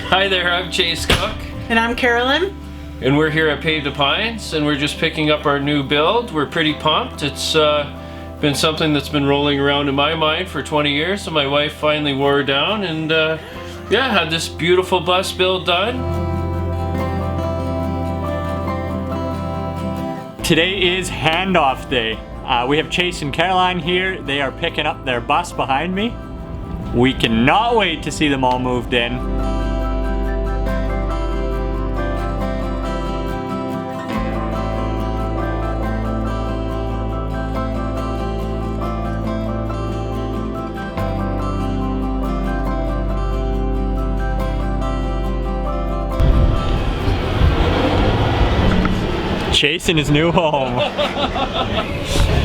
Hi there, I'm Chase Cook. And I'm Carolyn. And we're here at Paved To Pines, and we're just picking up our new build. We're pretty pumped. It's been something that's been rolling around in my mind for 20 years, so my wife finally wore her down and yeah, had this beautiful bus build done. Today is handoff day. We have Chase and Caroline here. They are picking up their bus behind me. We cannot wait to see them all moved in. Chase in his new home.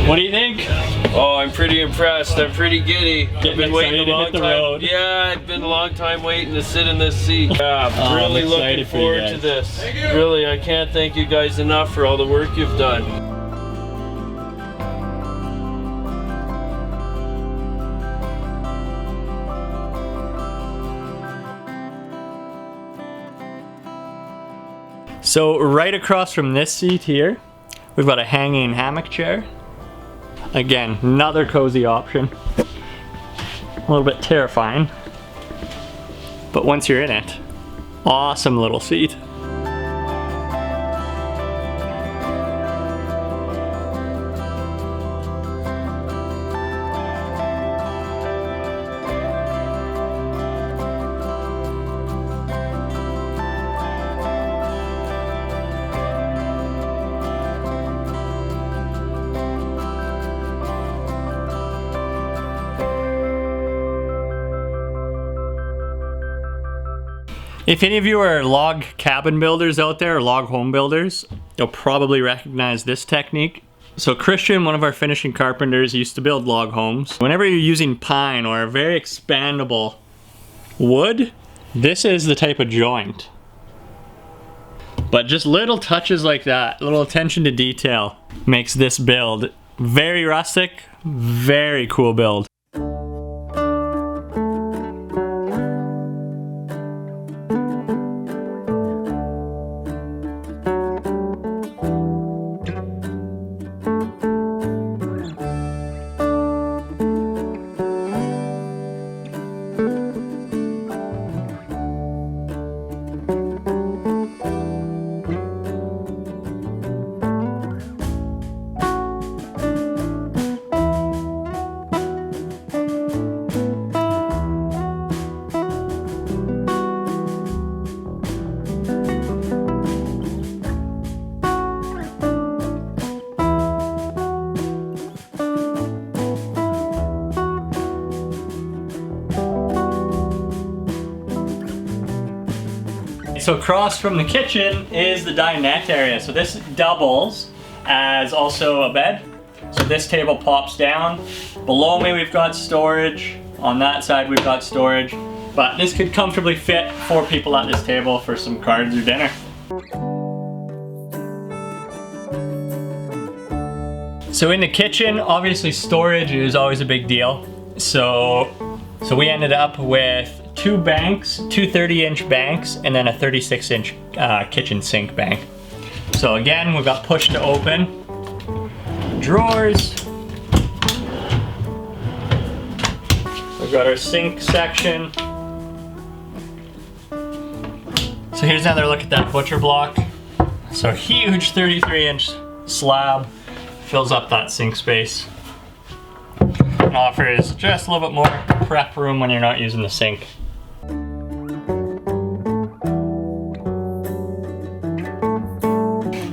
What do you think? Oh, I'm pretty impressed. I'm pretty giddy. I've been waiting a long time. Yeah, it's been a long time waiting to sit in this seat. Yeah, I'm really looking forward to this. Really, I can't thank you guys enough for all the work you've done. So right across from this seat here, we've got a hanging hammock chair. Again, another cozy option. A little bit terrifying, but once you're in it, awesome little seat. If any of you are log cabin builders out there, or log home builders, you'll probably recognize this technique. So Christian, one of our finishing carpenters, used to build log homes. Whenever you're using pine or a very expandable wood, this is the type of joint. But just little touches like that, little attention to detail, makes this build very rustic, very cool build. So across from the kitchen is the dinette area. So this doubles as also a bed. So this table pops down. Below me we've got storage. On that side we've got storage. But this could comfortably fit 4 people at this table for some cards or dinner. So in the kitchen, obviously storage is always a big deal. So we ended up with 2 banks, 2 30-inch banks, and then a 36-inch kitchen sink bank. So again, we've got push to open drawers. We've got our sink section. So here's another look at that butcher block. So huge 33-inch slab fills up that sink space. And offers just a little bit more prep room when you're not using the sink.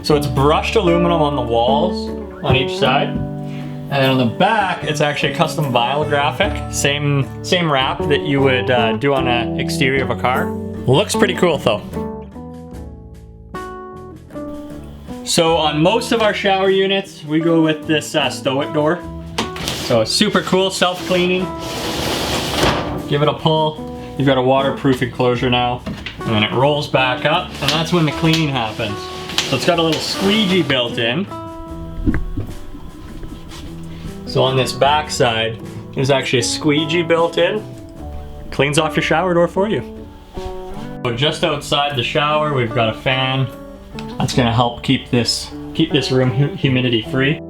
So it's brushed aluminum on the walls on each side. And then on the back, it's actually a custom vinyl graphic. Same wrap that you would do on an exterior of a car. Looks pretty cool though. So on most of our shower units, we go with this stow-it door. So it's super cool, self-cleaning. Give it a pull. You've got a waterproof enclosure now. And then it rolls back up, and that's when the cleaning happens. So it's got a little squeegee built in. So on this back side, there's actually a squeegee built in. Cleans off your shower door for you. So just outside the shower, we've got a fan. That's gonna help keep this room humidity free.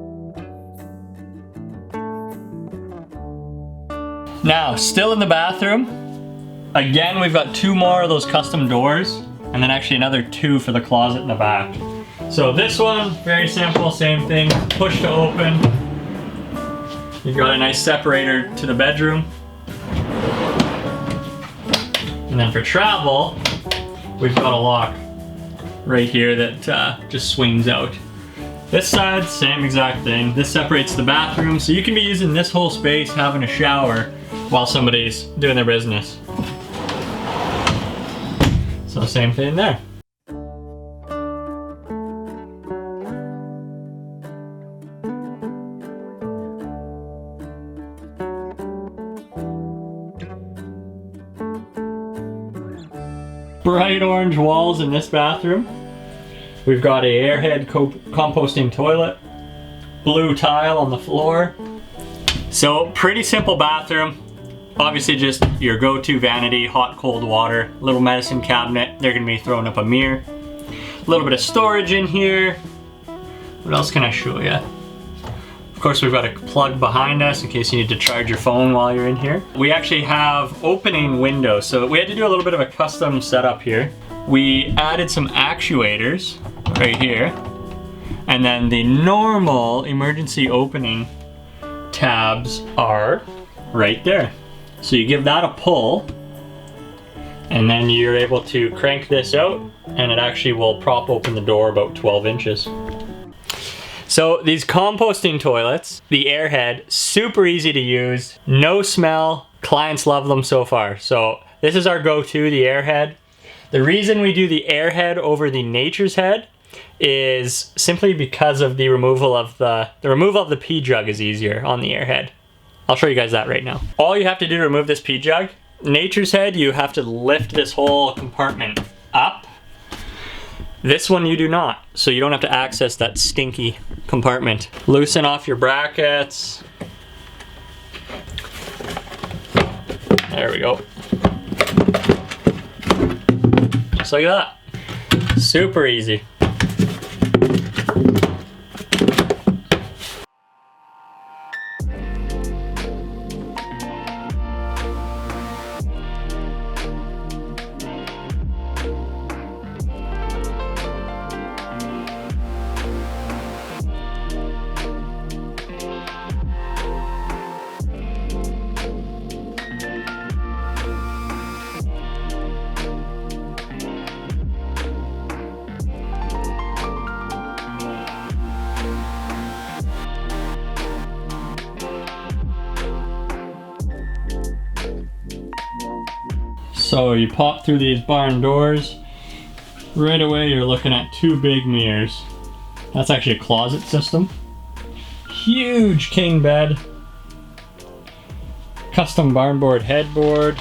Now, still in the bathroom. Again, we've got 2 more of those custom doors, and then actually another 2 for the closet in the back. So this one, very simple, same thing, push to open. You've got a nice separator to the bedroom. And then for travel, we've got a lock right here that just swings out. This side, same exact thing. This separates the bathroom, so you can be using this whole space having a shower while somebody's doing their business. So same thing there. Bright orange walls in this bathroom. We've got a airhead composting toilet, blue tile on the floor. So pretty simple bathroom. Obviously just your go-to vanity, hot, cold water, little medicine cabinet. They're gonna be throwing up a mirror. A little bit of storage in here. What else can I show you? Of course, we've got a plug behind us in case you need to charge your phone while you're in here. We actually have opening windows, so we had to do a little bit of a custom setup here. We added some actuators right here, and then the normal emergency opening tabs are right there. So you give that a pull, and then you're able to crank this out, and it actually will prop open the door about 12 inches. So these composting toilets, the airhead, super easy to use, no smell, clients love them so far. So this is our go-to, the airhead. The reason we do the airhead over the nature's head is simply because of the removal of the pee jug is easier on the airhead. I'll show you guys that right now. All you have to do to remove this pee jug, nature's head, you have to lift this whole compartment up. This one you do not, so you don't have to access that stinky compartment. Loosen off your brackets. There we go. Just like that. Super easy. So you pop through these barn doors, right away you're looking at 2 big mirrors. That's actually a closet system. Huge king bed. Custom barn board headboard.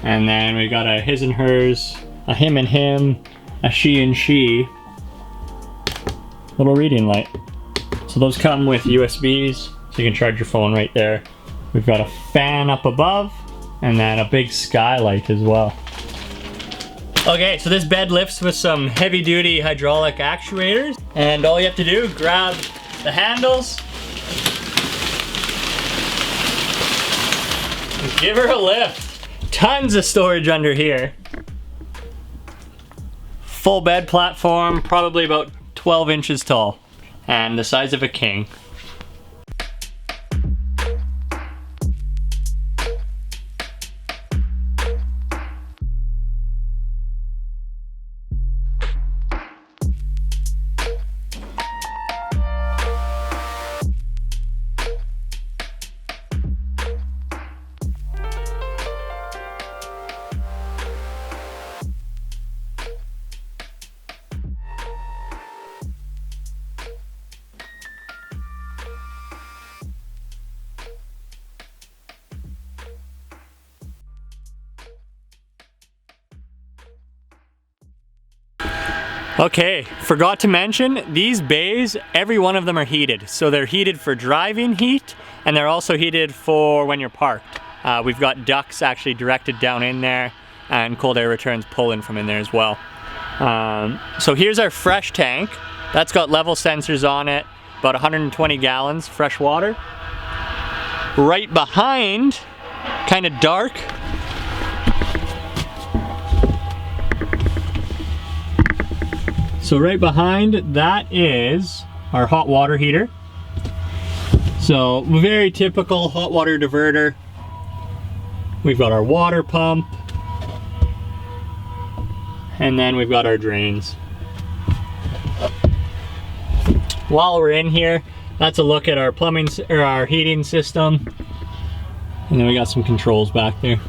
And then we got a his and hers, a him and him, a she and she. Little reading light. So those come with USBs, so you can charge your phone right there. We've got a fan up above, and then a big skylight as well. Okay, so this bed lifts with some heavy duty hydraulic actuators, and all you have to do, grab the handles, and give her a lift. Tons of storage under here. Full bed platform, probably about 12 inches tall, and the size of a king. Okay, forgot to mention, these bays, every one of them are heated. So they're heated for driving heat, and they're also heated for when you're parked. We've got ducts actually directed down in there. and cold air returns pulling from in there as well. So here's our fresh tank. That's got level sensors on it, about 120 gallons fresh water. Right behind, kind of dark, so right behind that is our hot water heater. So very typical hot water diverter. We've got our water pump, and then we've got our drains. While we're in here, that's a look at our plumbing or our heating system, and then we got some controls back there.